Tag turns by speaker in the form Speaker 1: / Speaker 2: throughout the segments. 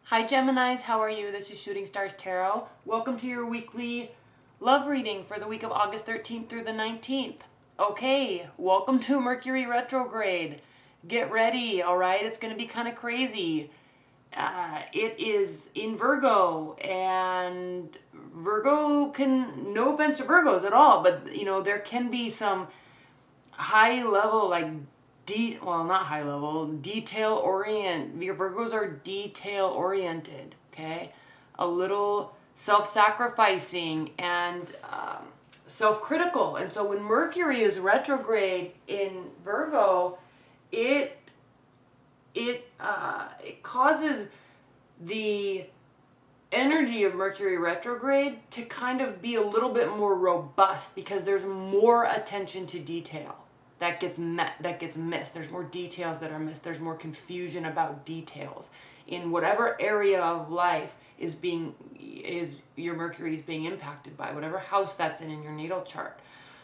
Speaker 1: Hi Geminis, how are you? This is Shooting Stars Tarot. Welcome to your weekly love reading for the week of August 13th through the 19th. Okay, welcome to Mercury retrograde. Get ready, all right? It's going to be kind of crazy. It is in Virgo, and Virgo can, no offense to Virgos at all, but there can be some high level, not high level, detail orient. Your Virgos are detail oriented, okay? A little self-sacrificing and self-critical. And so when Mercury is retrograde in Virgo, it causes the energy of Mercury retrograde to kind of be a little bit more robust because there's more attention to detail that gets missed. There's more details that are missed. There's more confusion about details in whatever area of life is your Mercury is being impacted by, whatever house that's in your natal chart.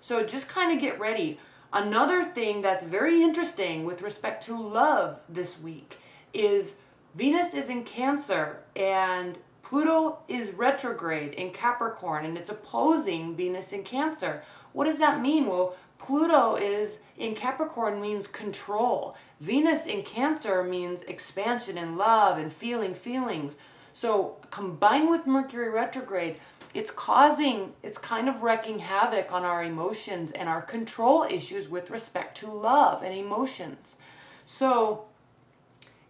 Speaker 1: So just kind of get ready. Another thing that's very interesting with respect to love this week is Venus is in Cancer and Pluto is retrograde in Capricorn, and it's opposing Venus in Cancer. What does that mean? Well, Pluto is in Capricorn means control. Venus in Cancer means expansion and love and feelings. So combined with Mercury retrograde, it's kind of wreaking havoc on our emotions and our control issues with respect to love and emotions. So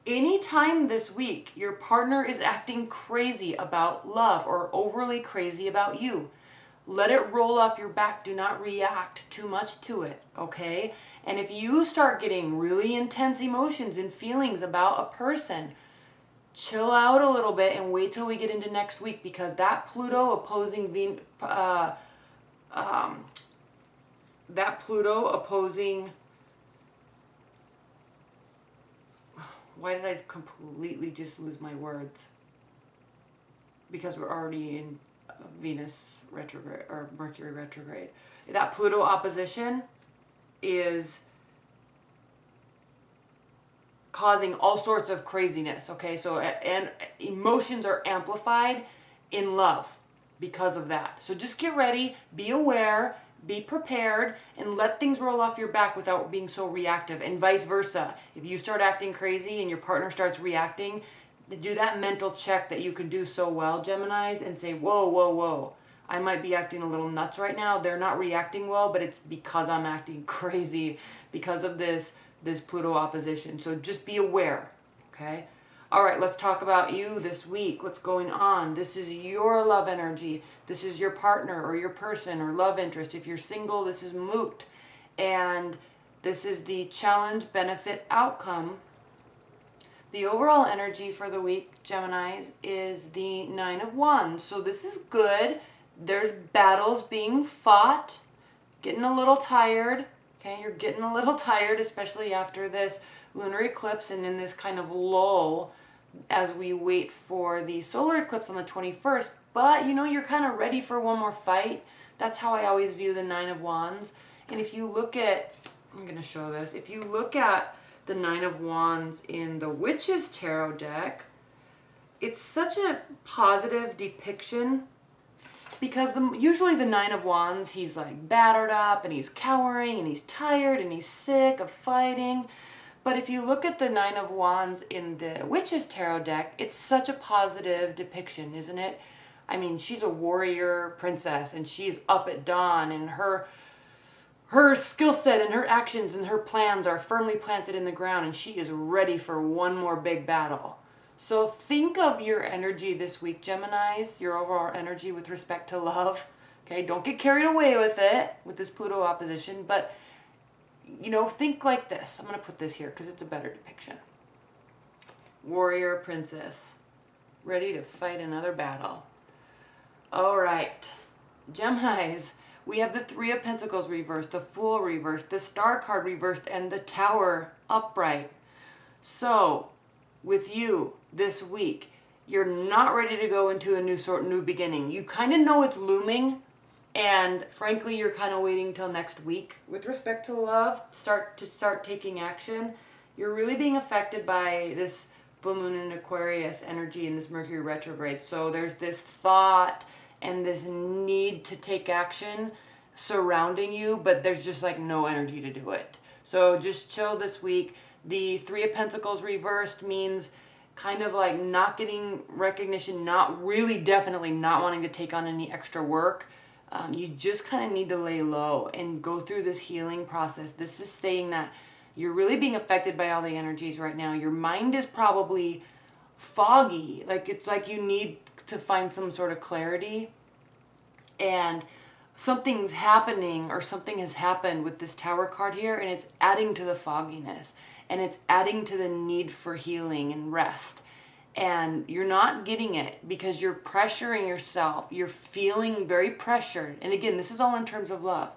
Speaker 1: anytime this week your partner is acting crazy about love or overly crazy about you, let it roll off your back. Do not react too much to it, okay? And if you start getting really intense emotions and feelings about a person, chill out a little bit and wait till we get into next week, because that Pluto opposing why did I completely just lose my words? Because we're already in Venus retrograde or Mercury retrograde. That Pluto opposition is causing all sorts of craziness, okay? So, and emotions are amplified in love because of that. So just get ready, be aware, be prepared, and let things roll off your back without being so reactive, and vice versa. If you start acting crazy and your partner starts reacting, do that mental check that you can do so well, Geminis, and say, whoa, I might be acting a little nuts right now. They're not reacting well, but it's because I'm acting crazy because of this Pluto opposition. So just be aware, okay? All right, let's talk about you this week. What's going on? This is your love energy. This is your partner or your person or love interest. If you're single, this is moot. And this is the challenge, benefit, outcome. The overall energy for the week, Geminis, is the 9 of Wands. So this is good. There's battles being fought. Getting a little tired. Okay, you're getting a little tired, especially after this lunar eclipse and in this kind of lull as we wait for the solar eclipse on the 21st. But, you're kind of ready for one more fight. That's how I always view the 9 of Wands. And if you look at, I'm going to show this. If you look at the 9 of Wands in the Witch's Tarot deck, it's such a positive depiction because usually the 9 of Wands, he's like battered up and he's cowering and he's tired and he's sick of fighting. But if you look at the 9 of Wands in the Witch's Tarot deck, it's such a positive depiction, isn't it? I mean, she's a warrior princess and she's up at dawn, and her skill set and her actions and her plans are firmly planted in the ground, and she is ready for one more big battle. So think of your energy this week, Geminis, your overall energy with respect to love. Okay, don't get carried away with it, with this Pluto opposition, but, think like this. I'm going to put this here because it's a better depiction. Warrior princess, ready to fight another battle. All right, Geminis. We have the 3 of Pentacles reversed, the Fool reversed, the Star card reversed, and the Tower upright. So, with you this week, you're not ready to go into a new beginning. You kind of know it's looming, and frankly, you're kind of waiting till next week. With respect to love, start taking action. You're really being affected by this full moon in Aquarius energy in this Mercury retrograde. So there's this thought and this need to take action surrounding you, but there's just like no energy to do it. So just chill this week. The Three of Pentacles reversed means kind of like not getting recognition, not really, definitely not wanting to take on any extra work. You just kind of need to lay low and go through this healing process. This is saying that you're really being affected by all the energies right now. Your mind is probably foggy. Like it's like you need to find some sort of clarity, and something's happening or something has happened with this Tower card here, and it's adding to the fogginess, and it's adding to the need for healing and rest. And you're not getting it because you're pressuring yourself. You're feeling very pressured. And again, this is all in terms of love.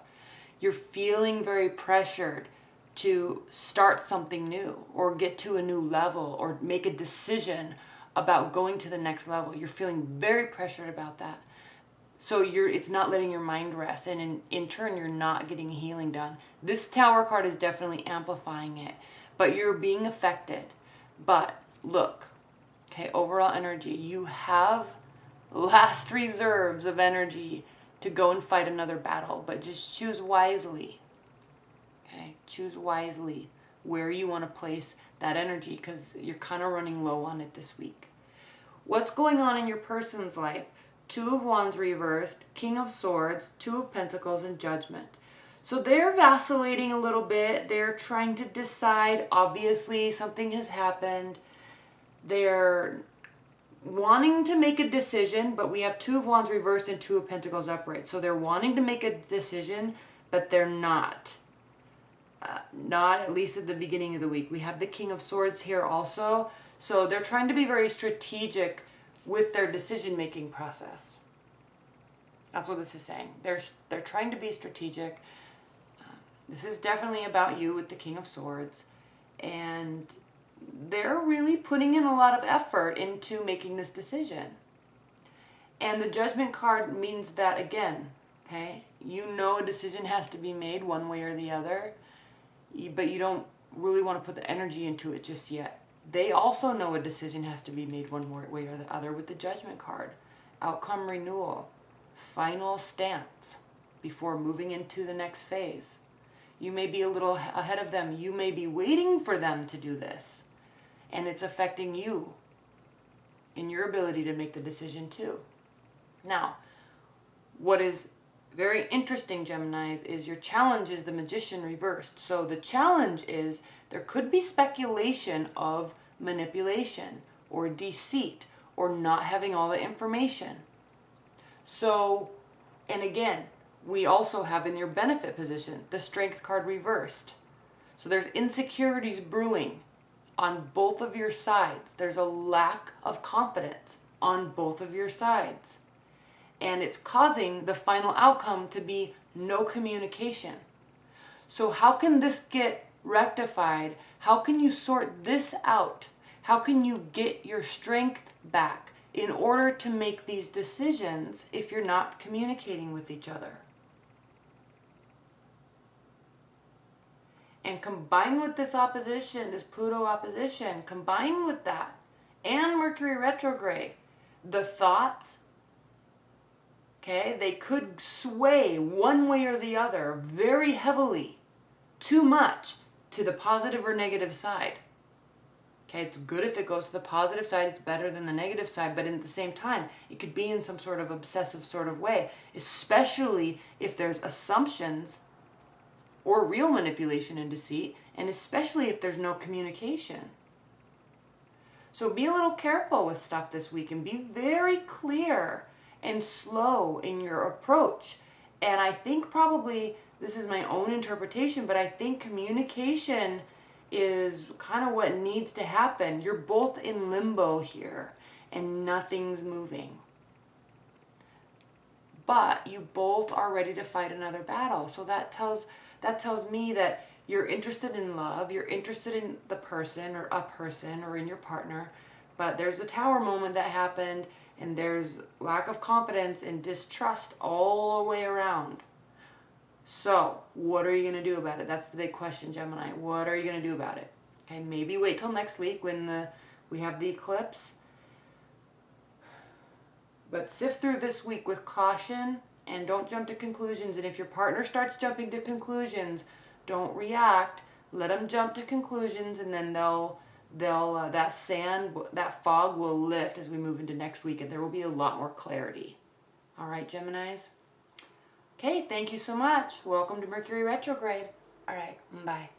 Speaker 1: You're feeling very pressured to start something new or get to a new level or make a decision about going to the next level. You're feeling very pressured about that. So it's not letting your mind rest. And in turn, you're not getting healing done. This Tower card is definitely amplifying it. But you're being affected. But look. Okay, overall energy. You have last reserves of energy to go and fight another battle, but just choose wisely. Okay, choose wisely where you want to place that energy because you're kind of running low on it this week. What's going on in your person's life? Two of Wands reversed, King of Swords, Two of Pentacles, and Judgment. So they're vacillating a little bit. They're trying to decide. Obviously, something has happened. They're wanting to make a decision, but we have Two of Wands reversed and Two of Pentacles upright. So they're wanting to make a decision, but they're not. Not at least at the beginning of the week. We have the King of Swords here also. So they're trying to be very strategic with their decision-making process. That's what this is saying. They're trying to be strategic. This is definitely about you with the King of Swords. And they're really putting in a lot of effort into making this decision. And the Judgment card means that, again, okay, you know a decision has to be made one way or the other, but you don't really want to put the energy into it just yet. They also know a decision has to be made one way or the other with the Judgment card. Outcome renewal, final stance before moving into the next phase. You may be a little ahead of them. You may be waiting for them to do this. And it's affecting you in your ability to make the decision too. Now, what is very interesting, Geminis, is your challenge is the Magician reversed. So the challenge is there could be speculation of manipulation or deceit or not having all the information. So, and again, we also have in your benefit position the Strength card reversed. So there's insecurities brewing on both of your sides. There's a lack of confidence on both of your sides. And it's causing the final outcome to be no communication. So how can this get rectified? How can you sort this out? How can you get your strength back in order to make these decisions if you're not communicating with each other? And combined with this opposition, this Pluto opposition, combined with that, and Mercury retrograde, the thoughts, okay, they could sway one way or the other very heavily, too much, to the positive or negative side. Okay, it's good if it goes to the positive side, it's better than the negative side, but at the same time, it could be in some sort of obsessive sort of way, especially if there's assumptions or real manipulation and deceit, and especially if there's no communication. So be a little careful with stuff this week and be very clear and slow in your approach. And I think probably, this is my own interpretation, but I think communication is kind of what needs to happen. You're both in limbo here and nothing's moving. But you both are ready to fight another battle. So that tells me that you're interested in love, you're interested in the person or a person or in your partner, but there's a Tower moment that happened and there's lack of confidence and distrust all the way around. So what are you going to do about it? That's the big question, Gemini. What are you going to do about it? Okay, maybe wait till next week when We have the eclipse. But sift through this week with caution and don't jump to conclusions. And if your partner starts jumping to conclusions, don't react. Let them jump to conclusions, and then that fog will lift as we move into next week, and there will be a lot more clarity. All right, Geminis? Okay, thank you so much. Welcome to Mercury retrograde. All right, bye.